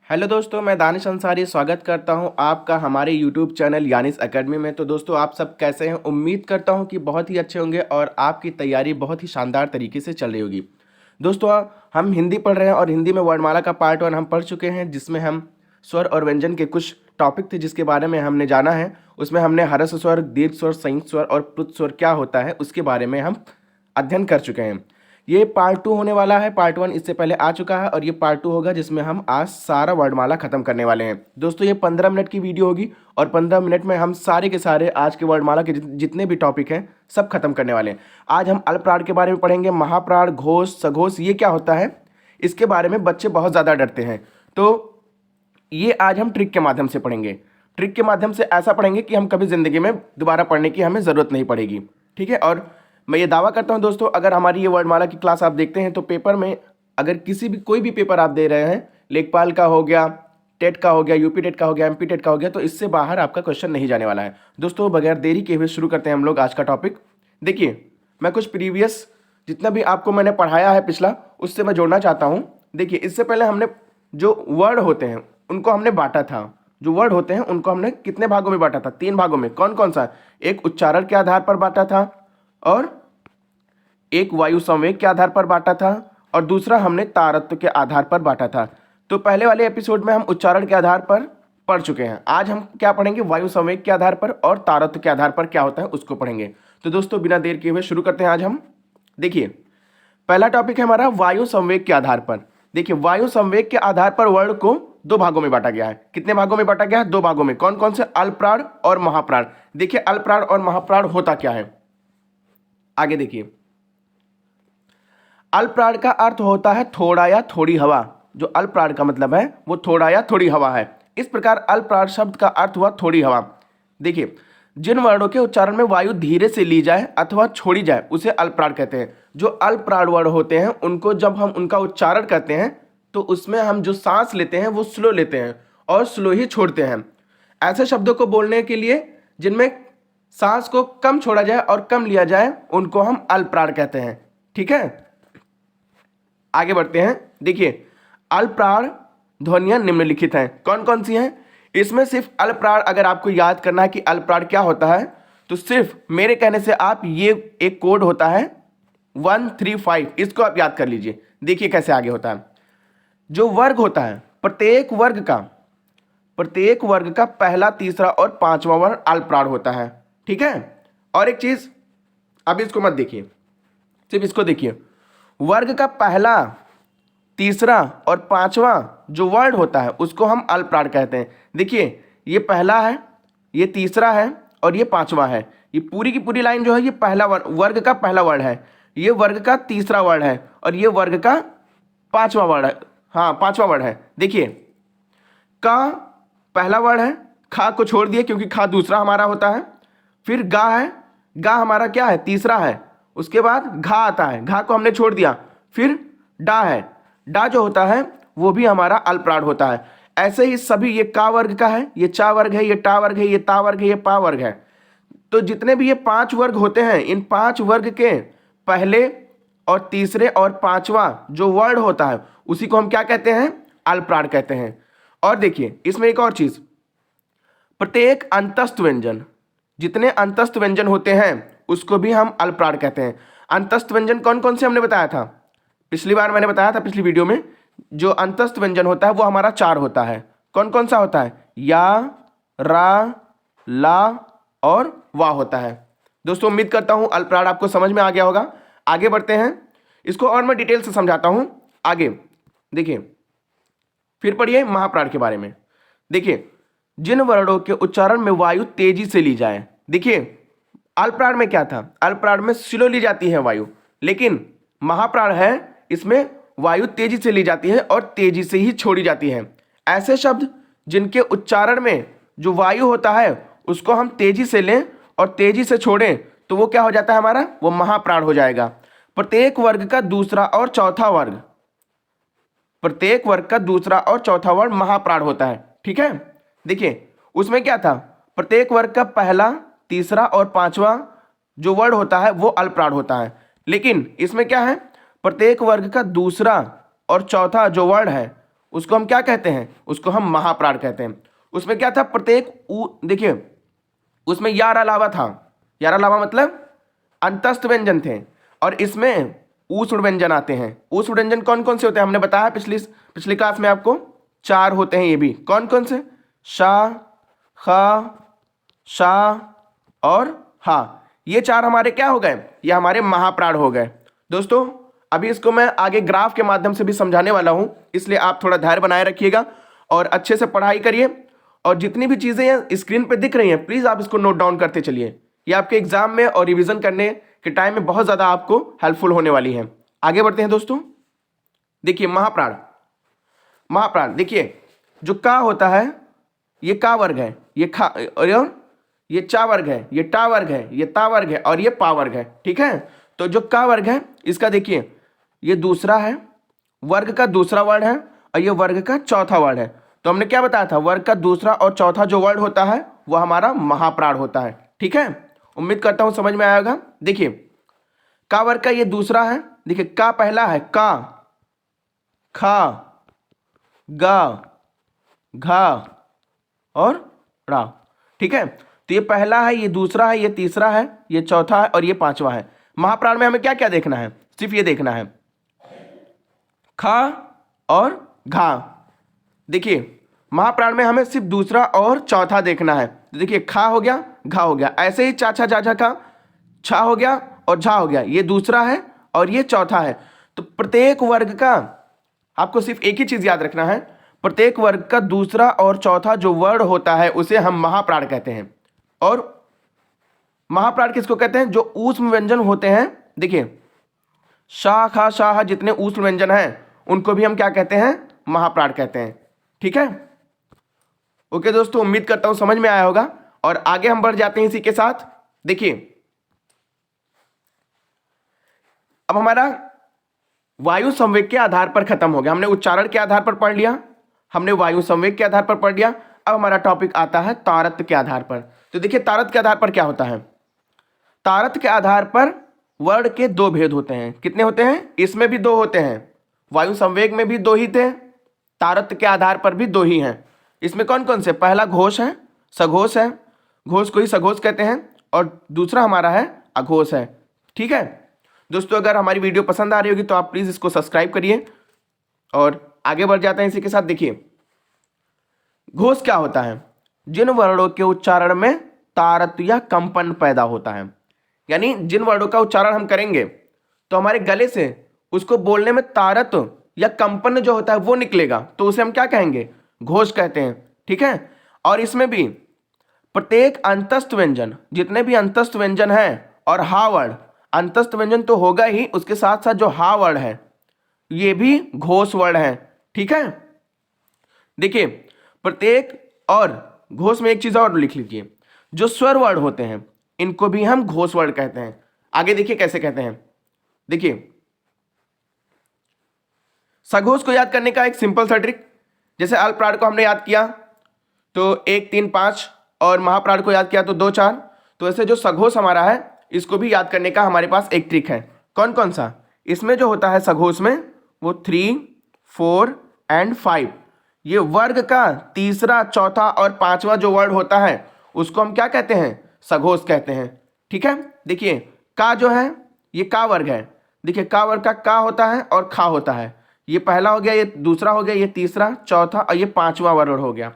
Hello दोस्तों, मैं दानिश अंसारी स्वागत करता हूं आपका हमारे यूट्यूब चैनल यानिस एकेडमी में। तो दोस्तों, आप सब कैसे हैं? उम्मीद करता हूं कि बहुत ही अच्छे होंगे और आपकी तैयारी बहुत ही शानदार तरीके से चल रही होगी। दोस्तों, हम हिंदी पढ़ रहे हैं और हिंदी में वर्णमाला का पार्ट 1 हम पढ़ चुके हैं, जिसमें हम स्वर और व्यंजन के कुछ टॉपिक थे जिसके बारे में हमने जाना है। उसमें हमने हरस स्वर, दीर्घ स्वर, संयुक्त स्वर और प्लुत स्वर क्या होता है उसके बारे में हम अध्ययन कर चुके हैं। ये पार्ट 2 होने वाला है। पार्ट 1 इससे पहले आ चुका है और ये पार्ट 2 होगा, जिसमें हम आज सारा वर्णमाला खत्म करने वाले हैं। दोस्तों, ये 15 मिनट की वीडियो होगी और 15 मिनट में हम सारे के सारे आज के वर्णमाला के जितने भी टॉपिक हैं सब खत्म करने वाले हैं। आज हम अल्पप्राण के बारे में पढ़ेंगे, महाप्राण, घोष, सघोष, ये क्या होता है इसके बारे में बच्चे बहुत ज़्यादा डरते हैं। तो ये आज हम ट्रिक के माध्यम से पढ़ेंगे। ट्रिक के माध्यम से ऐसा पढ़ेंगे कि हम कभी ज़िंदगी में दोबारा पढ़ने की हमें ज़रूरत नहीं पड़ेगी। ठीक है। और मैं ये दावा करता हूँ दोस्तों, अगर हमारी ये वर्णमाला की क्लास आप देखते हैं तो पेपर में अगर कोई भी पेपर आप दे रहे हैं, लेखपाल का हो गया, टेट का हो गया, यूपी टेट का हो गया, एमपी टेट का हो गया, तो इससे बाहर आपका क्वेश्चन नहीं जाने वाला है। दोस्तों, बगैर देरी के हुए शुरू करते हैं हम लोग आज का टॉपिक। देखिए, मैं कुछ प्रीवियस जितना भी आपको मैंने पढ़ाया है पिछला, उससे मैं जोड़ना चाहता हूँ। देखिए, इससे पहले हमने जो वर्ड होते हैं उनको हमने बांटा था। जो वर्ड होते हैं उनको हमने कितने भागों में बांटा था? 3 भागों में। कौन कौन सा? एक उच्चारण के आधार पर बांटा था, और एक वायु संवेग के आधार पर बांटा था, और दूसरा हमने तारत्व के आधार पर बांटा था। तो पहले वाले एपिसोड में हम उच्चारण के आधार पर पढ़ चुके हैं। आज हम क्या पढ़ेंगे? वायु संवेग के आधार पर और तारत्व के आधार पर क्या होता है उसको पढ़ेंगे। तो दोस्तों, बिना देर किए हुए शुरू करते हैं आज हम। देखिए, पहला टॉपिक है हमारा वायु संवेग के आधार पर। देखिए, वायु संवेग के आधार पर वर्ड को 2 भागों में बांटा गया है। कितने भागों में बांटा गया है? 2 भागों में। कौन कौन से? अल्पप्राण और महाप्राण। देखिए, अल्पप्राण और महाप्राण होता क्या है, आगे देखिए। अल्पप्राण का अर्थ होता है थोड़ा या थोड़ी हवा। जो अल्पप्राण का मतलब है वो थोड़ा या थोड़ी हवा है। इस प्रकार अल्पप्राण शब्द का अर्थ हुआ थोड़ी हवा। देखिए, जिन वर्णों के उच्चारण में वायु धीरे से ली जाए अथवा छोड़ी जाए उसे अल्पप्राण कहते हैं। जो अल्पप्राण वर्ण होते हैं उनको जब हम उनका उच्चारण करते हैं तो उसमें हम जो सांस लेते हैं वो स्लो लेते हैं और स्लो ही छोड़ते हैं। ऐसे शब्दों को बोलने के लिए जिनमें सांस को कम छोड़ा जाए और कम लिया जाए उनको हम अल्पप्राण कहते हैं। ठीक है, आगे बढ़ते हैं। देखिए, अल्पप्राण ध्वनियां निम्नलिखित हैं। कौन कौन सी हैं? इसमें सिर्फ अल्पप्राण, अगर आपको याद करना है कि अल्पप्राण क्या होता है, तो सिर्फ मेरे कहने से आप ये एक कोड होता है 135, इसको आप याद कर लीजिए। देखिए कैसे आगे होता है। जो वर्ग होता है, प्रत्येक वर्ग का पहला, तीसरा और 5वां वर्ण अल्पप्राण होता है। ठीक है। और एक चीज, अब इसको मत देखिए, सिर्फ इसको देखिए। वर्ग का पहला, तीसरा और 5वां जो वर्ड होता है उसको हम अल्पप्राण कहते हैं। देखिए, ये पहला है, ये तीसरा है और ये 5वां है। ये पूरी की पूरी लाइन जो है ये पहला वर्ग का पहला वर्ड है, ये वर्ग का तीसरा वर्ड है और ये वर्ग का 5वां वर्ड है। हाँ, 5वां वर्ड है। देखिए, का पहला वर्ड है, खा को छोड़ दिए क्योंकि खा दूसरा हमारा होता है। फिर गा है, गा हमारा क्या है? तीसरा है। उसके बाद घा आता है, घा को हमने छोड़ दिया। फिर डा है, डा जो होता है वो भी हमारा अल्पप्राण होता है। ऐसे ही सभी, ये का वर्ग का है, ये चा वर्ग है, ये टा वर्ग है, ये ता वर्ग है, ये पा वर्ग है। तो जितने भी ये 5 वर्ग होते हैं, इन 5 वर्ग के पहले और तीसरे और 5वां जो वर्ड होता है उसी को हम क्या कहते हैं? अल्पप्राण कहते हैं। और देखिए, इसमें एक और चीज, प्रत्येक अंतस्थ व्यंजन, जितने अंतस्थ व्यंजन होते हैं उसको भी हम अल्पप्राण कहते हैं। अंतस्थ व्यंजन कौन कौन से हमने बताया था? पिछली बार मैंने बताया था, पिछली वीडियो में, जो अंतस्थ व्यंजन होता है वो हमारा 4 होता है। कौन कौन सा होता है? या, रा, ला और वा होता है। दोस्तों, उम्मीद करता हूं अल्पप्राण आपको समझ में आ गया होगा। आगे बढ़ते हैं, इसको और मैं डिटेल से समझाता हूं। आगे देखिए, फिर पढ़िए महाप्राण के बारे में। देखिए, जिन वर्णों के उच्चारण में वायु तेजी से ली जाए। देखिए, अल्पप्राण में क्या था? अल्पप्राण में स्लो ली जाती है वायु, लेकिन महाप्राण है, इसमें वायु तेजी से ली जाती है और तेजी से ही छोड़ी जाती है। ऐसे शब्द जिनके उच्चारण में जो वायु होता है उसको हम तेजी से लें और तेजी से छोड़ें तो वो क्या हो जाता है हमारा? वो महाप्राण हो जाएगा। प्रत्येक वर्ग का दूसरा और चौथा वर्ग, प्रत्येक वर्ग का दूसरा और चौथा वर्ग महाप्राण होता है। ठीक है। देखिए, उसमें क्या था? प्रत्येक वर्ग का पहला, तीसरा और 5वां जो वर्ड होता है वो अल्पप्राण होता है। लेकिन इसमें क्या है? प्रत्येक वर्ग का दूसरा और चौथा जो वर्ड है उसको हम क्या कहते हैं, उसको हम महाप्राण कहते हैं। उसमें क्या था, प्रत्येक देखिए उसमें यार अलावा था, यार अलावा मतलब अंतस्थ व्यंजन थे, और इसमें ऊष्ण व्यंजन आते हैं। ऊष्ण व्यंजन कौन कौन से होते हैं, हमने बताया पिछली क्लास में आपको, 4 होते हैं। ये भी कौन कौन से, शा, खा, शा और हा, ये 4 हमारे क्या हो गए, ये हमारे महाप्राण हो गए। दोस्तों अभी इसको मैं आगे ग्राफ के माध्यम से भी समझाने वाला हूं, इसलिए आप थोड़ा धैर्य बनाए रखिएगा और अच्छे से पढ़ाई करिए। और जितनी भी चीजें स्क्रीन पे दिख रही हैं प्लीज आप इसको नोट डाउन करते चलिए, ये आपके एग्जाम में और रिवीजन करने के टाइम में बहुत ज्यादा आपको हेल्पफुल होने वाली है। आगे बढ़ते हैं दोस्तों। देखिए महाप्राण, महाप्राण देखिए जो का होता है ये का वर्ग है, ये खा, और ये चा वर्ग है, ये टा वर्ग है, ये ता वर्ग है और ये पा वर्ग है। ठीक है, तो जो का वर्ग है इसका देखिए ये दूसरा है, वर्ग का दूसरा वर्ड है, और ये वर्ग का चौथा वर्ड है। तो हमने क्या बताया था, वर्ग का दूसरा और चौथा जो वर्ड होता है वो हमारा महाप्राण होता है। ठीक है, उम्मीद करता हूं समझ में आएगा। देखिए का वर्ग का ये दूसरा है, देखिए का पहला है, का, खा, गा, घा और रा। ठीक है, तो ये पहला है, ये दूसरा है, ये तीसरा है, ये चौथा है और ये पांचवा है। महाप्राण में हमें क्या क्या देखना है, सिर्फ ये देखना है खा और घा। देखिए महाप्राण में हमें सिर्फ दूसरा और चौथा देखना है। तो देखिए खा हो गया, घा हो गया, ऐसे ही चाचा जाजा का छा हो गया और झा हो गया, ये दूसरा है और ये चौथा है। तो प्रत्येक वर्ग का आपको सिर्फ एक ही चीज याद रखना है, प्रत्येक वर्ग का दूसरा और चौथा जो वर्ड होता है उसे हम महाप्राण कहते हैं। और महाप्राण किसको कहते हैं, जो ऊष्म व्यंजन होते हैं। देखिए शाह, खा, शाह जितने ऊष्म व्यंजन हैं उनको भी हम क्या कहते हैं, महाप्राण कहते हैं। ठीक है, ओके दोस्तों, उम्मीद करता हूं समझ में आया होगा। और आगे हम बढ़ जाते हैं इसी के साथ। देखिए अब हमारा वायु संवेग के आधार पर खत्म हो गया, हमने उच्चारण के आधार पर पढ़ लिया, हमने वायु संवेग के आधार पर पढ़ लिया। अब हमारा टॉपिक आता है तारतम्य के आधार पर। तो देखिए तारतम्य के आधार पर क्या होता है, तारतम्य के आधार पर वर्ड के 2 भेद होते हैं। कितने होते हैं, इसमें भी 2 होते हैं, वायु संवेग में भी 2 ही थे, तारतम्य के आधार पर भी 2 ही हैं। इसमें कौन कौन से, पहला घोष है, सघोष है, घोष को ही सघोष कहते हैं, और दूसरा हमारा है अघोष है। ठीक है दोस्तों, अगर हमारी वीडियो पसंद आ रही होगी तो आप प्लीज इसको सब्सक्राइब करिए और आगे बढ़ जाते हैं इसी के साथ। देखिए घोष क्या होता है, जिन वर्णों के उच्चारण में तारतम्य या कंपन पैदा होता है, यानी जिन वर्णों का उच्चारण हम करेंगे तो हमारे गले से उसको बोलने में तारतम्य या कंपन जो होता है वो निकलेगा, तो उसे हम क्या कहेंगे, घोष कहते हैं। ठीक है, और इसमें भी प्रत्येक अंतस्थ व्यंजन, जितने भी अंतस्थ व्यंजन हैं, और हा वर्ड, अंतस्थ व्यंजन तो होगा ही, उसके साथ साथ जो हा वर्ड है ये भी घोष वर्ड है। ठीक है, देखिए प्रत्येक, और घोष में एक चीज और लिख लीजिए, जो स्वर वर्ड होते हैं इनको भी हम घोष वर्ड कहते हैं। आगे देखिए कैसे कहते हैं। देखिए सघोष को याद करने का एक सिंपल सा ट्रिक, जैसे अल्पप्राण को हमने याद किया तो 1 3 5, और महाप्राण को याद किया तो 2 4, तो ऐसे जो सघोष हमारा है इसको भी याद करने का हमारे पास एक ट्रिक है। कौन कौन सा, इसमें जो होता है सघोष में वो 3 4 एंड 5, ये वर्ग का तीसरा, चौथा और पांचवा जो वर्ड होता है उसको हम क्या कहते हैं, सघोष कहते हैं। ठीक है, देखिए का जो है ये का वर्ग है, देखिए का वर्ग का का होता है और खा होता है, ये पहला हो गया, ये दूसरा हो गया, ये तीसरा, चौथा और ये पांचवा वर्ड हो गया।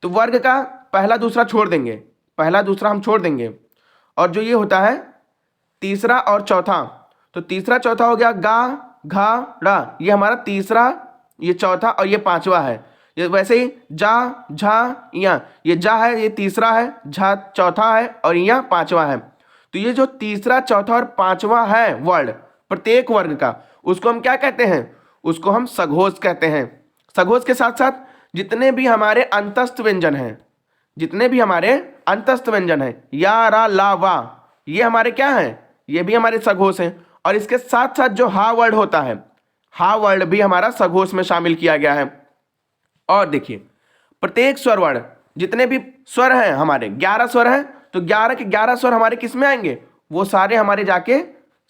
तो वर्ग का पहला दूसरा छोड़ देंगे, पहला दूसरा हम छोड़ देंगे, और जो ये होता है तीसरा और चौथा, तो तीसरा चौथा हो गया गा, घा, रा, ये हमारा तीसरा, ये चौथा और ये पांचवा है। ये वैसे ही जा, झा, या, ये जा है, ये तीसरा है, झा चौथा है और या पांचवा है। तो ये जो तीसरा, चौथा और पांचवा है वर्ड प्रत्येक वर्ग का, उसको हम क्या कहते हैं, उसको हम सघोष कहते हैं। सघोष के साथ साथ जितने भी हमारे अंतस्थ व्यंजन हैं, जितने भी हमारे अंतस्थ व्यंजन हैं, या, रा, ला, वा, ये हमारे क्या हैं, ये भी हमारे सघोष हैं। और इसके साथ साथ जो हा वर्ड होता है, हा वर्ड भी हमारा सघोष में शामिल किया गया है। और देखिए प्रत्येक स्वर वर्ड, जितने भी स्वर हैं हमारे 11 स्वर हैं, तो 11 के 11 स्वर हमारे किस में आएंगे, वो सारे हमारे जाके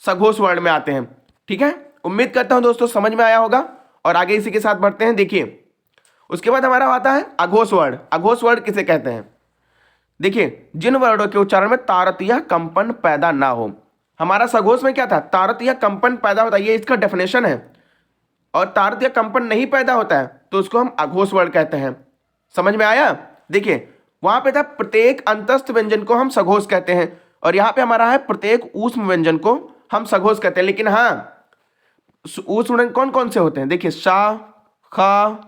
सघोष वर्ड में आते हैं। ठीक है, उम्मीद करता हूं दोस्तों समझ में आया होगा। और आगे इसी के साथ बढ़ते हैं। देखिए उसके बाद हमारा आता है अघोष वर्ण। अघोष वर्ण किसे कहते हैं? देखिए जिन वर्णों के उच्चारण में तारत या कंपन पैदा ना हो। हमारा सघोष में क्या था? तारत या कंपन पैदा होता है, ये इसका डेफिनेशन है। और तारत या कंपन नहीं पैदा होता है तो उसको हम अघोष वर्ण कहते हैं। समझ में आया? देखिए वहां पे था प्रत्येक अंतस्थ व्यंजन को हम सघोष कहते हैं, और यहां पे हमारा है प्रत्येक ऊष्म व्यंजन को हम सघोष कहते हैं। लेकिन हाँ, ऊष्म व्यंजन कौन कौन से होते हैं? देखिए शा, खा,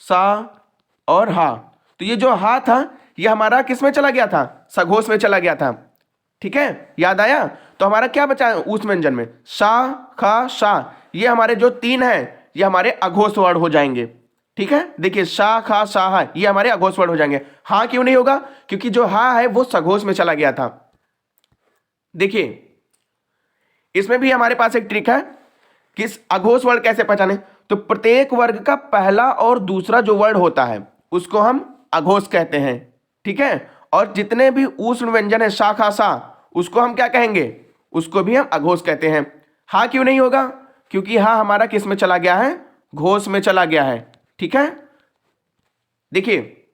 सा और हा। तो ये जो हा था ये हमारा किस में चला गया था? सघोष में चला गया था। ठीक है, याद आया? तो हमारा क्या बचा ऊष्म व्यंजन में? शा, खा, शा। ये हमारे जो तीन है ये हमारे अघोष वर्ण हो जाएंगे। ठीक है, देखिए शा, खा, शा, हा, ये हमारे अघोष वर्ण हो जाएंगे। हा क्यों नहीं होगा? क्योंकि जो हा है वो सघोष में चला गया था। देखिए इसमें भी हमारे पास एक ट्रिक है कि अघोष वर्ण कैसे पहचाने। तो प्रत्येक वर्ग का पहला और दूसरा जो वर्ण होता है उसको हम अघोष कहते हैं। ठीक है, और जितने भी ऊष्म व्यंजन है शा, खा, सा, उसको हम क्या कहेंगे? उसको भी हम अघोष कहते हैं। हा क्यों नहीं होगा? क्योंकि हा हमारा किस में चला गया है? घोष में चला गया है। ठीक है, देखिए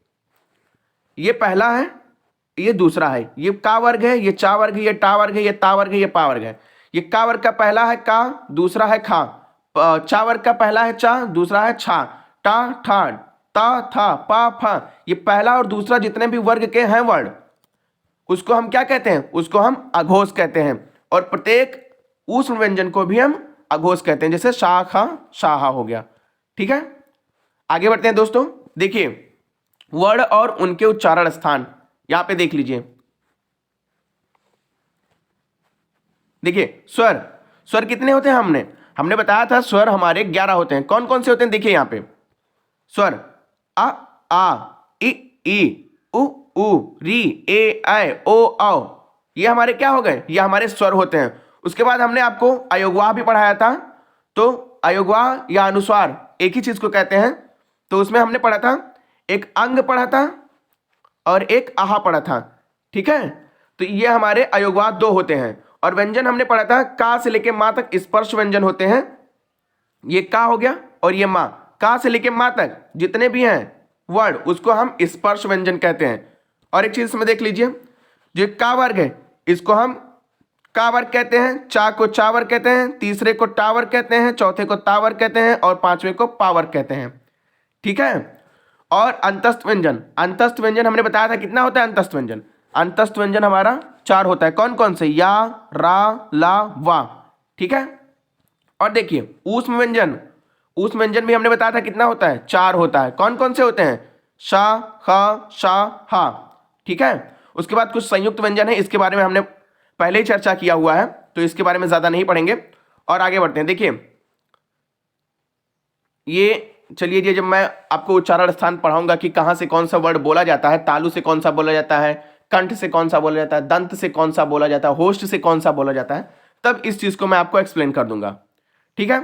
ये पहला है, ये दूसरा है, ये का वर्ग है, ये चा वर्ग है, ये टा वर्ग है, ये ता वर्ग है, ये पा वर्ग है। ये का वर्ग का पहला है का, दूसरा है खा। चा वर्ग का पहला है चा, दूसरा है छा। टा, ठा, ता, था, पा, फा, ये पहला और दूसरा जितने भी वर्ग के हैं वर्ण उसको हम क्या कहते हैं? उसको हम अघोष कहते हैं। और प्रत्येक ऊष्म व्यंजन को भी हम अघोष कहते हैं, जैसे शा, खा, शाहा हो गया। ठीक है, आगे बढ़ते हैं दोस्तों। देखिए वर्ण और उनके उच्चारण स्थान यहां पे देख लीजिए। देखिए स्वर, स्वर कितने होते हैं? हमने बताया था स्वर हमारे 11 होते हैं। कौन कौन से होते हैं? देखिए यहां पे स्वर अ, आ, ई, उ, री, ए, ऐ, ओ, औ, ये हमारे क्या हो गए? ये हमारे स्वर होते हैं। उसके बाद हमने आपको अयोगवाह भी पढ़ाया था। तो अयोगवाह या अनुस्वार एक ही चीज को कहते हैं। तो उसमें हमने पढ़ा था, एक अंग पढ़ा था और एक आहा पढ़ा था। ठीक है, तो ये हमारे अयोगवाह 2 होते हैं। और व्यंजन हमने पढ़ा था का से लेके मां तक स्पर्श व्यंजन होते हैं। ये का हो गया और ये मां। का से लेके मां तक जितने भी हैं वर्ण उसको हम स्पर्श व्यंजन कहते हैं। और एक चीज इसमें देख लीजिए, जो का वर्ग है इसको हम का वर्ग कहते हैं, चा को चा वर्ग कहते हैं, तीसरे को टा वर्ग कहते हैं, चौथे को ता वर्ग कहते हैं और पांचवें को पा वर्ग कहते हैं। ठीक है, और अंतस्थ व्यंजन, अंतस्थ व्यंजन हमने बताया था कितना होता है अंतस्थ व्यंजन? अंतस्थ व्यंजन हमारा 4 होता है। कौन कौन से? या, रा, ला, वा। ठीक है, और देखिए ऊष्म व्यंजन, ऊष्म व्यंजन भी हमने बताया था कितना होता है? 4 होता है। कौन कौन से होते हैं? शा, ख, शा, हा। ठीक है, उसके बाद कुछ संयुक्त व्यंजन है, इसके बारे में हमने पहले ही चर्चा किया हुआ है तो इसके बारे में ज्यादा नहीं पढ़ेंगे और आगे बढ़ते हैं। देखिए ये चलिए, ये जब मैं आपको उच्चारण स्थान पढ़ाऊंगा कि कहां से कौन सा वर्ड बोला जाता है, तालु से कौन सा बोला जाता है, कंठ से कौन सा बोला जाता है, दंत से कौन सा बोला जाता है, होष्ठ से कौन सा बोला जाता है, तब इस चीज को मैं आपको एक्सप्लेन कर दूंगा। ठीक है,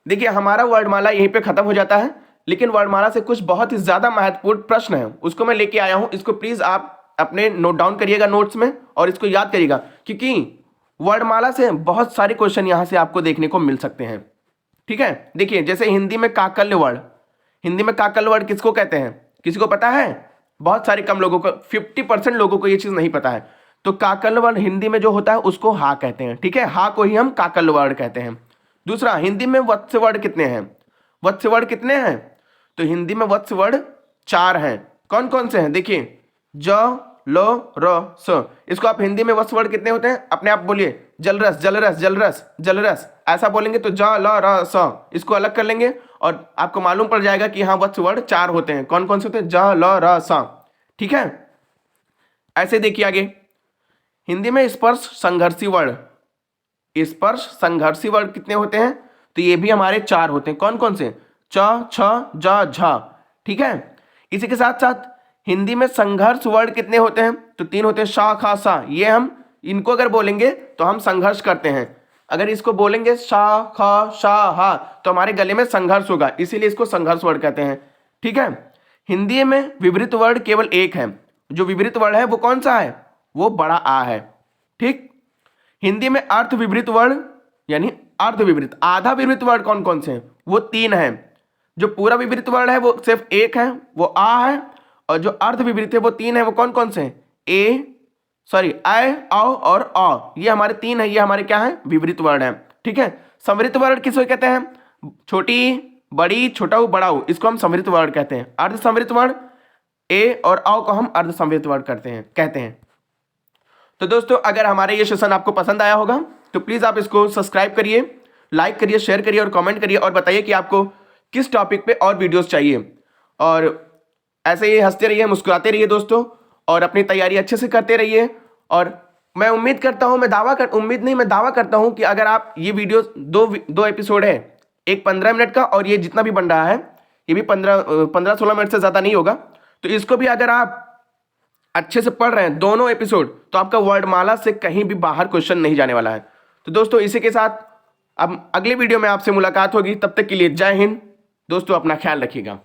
देखिए हमारा वर्णमाला यहीं पे खत्म हो जाता है, लेकिन वर्णमाला से कुछ बहुत ही ज्यादा महत्वपूर्ण प्रश्न है उसको मैं लेके आया हूं। इसको प्लीज आप अपने नोट डाउन करिएगा नोट्स में और इसको याद करिएगा, क्योंकि वर्णमाला से बहुत सारे क्वेश्चन यहां से आपको देखने को मिल सकते हैं। ठीक है, देखिए जैसे हिंदी में काकल्य वर्ण, हिंदी में काकल्य वर्ण किसको कहते हैं? किसी को पता है? बहुत सारे कम लोगों को, 50% लोगों को ये चीज नहीं पता है। तो काकल्य वर्ण हिंदी में जो होता है उसको हा कहते हैं। ठीक है, हा को ही हम काकल्य वर्ण कहते हैं। दूसरा, हिंदी में वत्स्य वर्ण कितने हैं? वत्स्य वर्ण कितने हैं? तो हिंदी में वत्स्य वर्ण 4 हैं। कौन कौन से हैं? देखिए ज, लो, र, स। इसको आप हिंदी में वत्स्य वर्ण कितने होते हैं? अपने आप बोलिए, जलरस, जलरस, जलरस, जलरस, ऐसा बोलेंगे तो ज, ल, र, स। इसको अलग कर लेंगे और आपको मालूम पड़ जाएगा कि हाँ वत्स्य वर्ण 4 होते हैं। कौन कौन से होते हैं? ज, ल, र, स। ठीक है, ऐसे देखिए आगे, हिंदी में स्पर्श संघर्षी वर्ण, स्पर्श संघर्षी वर्ण कितने होते हैं? तो ये भी हमारे 4 होते हैं। कौन कौन से? च, छ, ज, झ। ठीक है, इसी के साथ साथ हिंदी में संघर्ष वर्ण कितने होते हैं? तो 3 होते हैं, शा, खा, सा। ये हम इनको अगर बोलेंगे तो हम संघर्ष करते हैं। अगर इसको बोलेंगे शा, ख, शा, हा, तो हमारे गले में संघर्ष होगा, इसीलिए इसको संघर्ष वर्ण कहते हैं। ठीक है, हिंदी में विपरीत वर्ण केवल एक है। जो विपरीत वर्ण है वो कौन सा है? वो बड़ा आ है। ठीक, हिंदी में अर्थ विपरीत वर्ण यानी अर्धविपरीत। आधा विपरीत वर्ण कौन कौन से हैं? वो 3 हैं। जो पूरा विपरीत वर्ण है वो सिर्फ एक है, वो आ है। और जो अर्ध विपरीत है वो 3 है, वो कौन कौन से हैं? अ, और अ, ये हमारे 3 है, ये हमारे क्या है? विपरीत वर्ण है। ठीक है। समृद्ध वर्ण किसको कहते हैं? छोटी, बड़ी, छोटा ऊ, बड़ा ऊ, इसको हम समृद्ध वर्ण कहते हैं। अर्ध समृद्ध वर्ण ए और औ को हम अर्ध समृद्ध वर्ण कहते हैं। तो दोस्तों अगर हमारे ये सेशन आपको पसंद आया होगा तो प्लीज आप इसको सब्सक्राइब करिए, लाइक करिए, शेयर करिए और कमेंट करिए और बताइए कि आपको किस टॉपिक पे और वीडियोस चाहिए। और ऐसे ही हंसते रहिए, मुस्कुराते रहिए दोस्तों, और अपनी तैयारी अच्छे से करते रहिए। और मैं उम्मीद करता हूं, मैं दावा करता हूं कि अगर आप ये वीडियो दो एपिसोड है, एक 15 मिनट का और ये जितना भी बन रहा है ये भी 15-16 मिनट से ज़्यादा नहीं होगा, तो इसको भी अगर आप अच्छे से पढ़ रहे हैं दोनों एपिसोड, तो आपका वर्णमाला से कहीं भी बाहर क्वेश्चन नहीं जाने वाला है। तो दोस्तों इसी के साथ अब अगले वीडियो में आपसे मुलाकात होगी। तब तक के लिए जय हिंद दोस्तों, अपना ख्याल रखिएगा।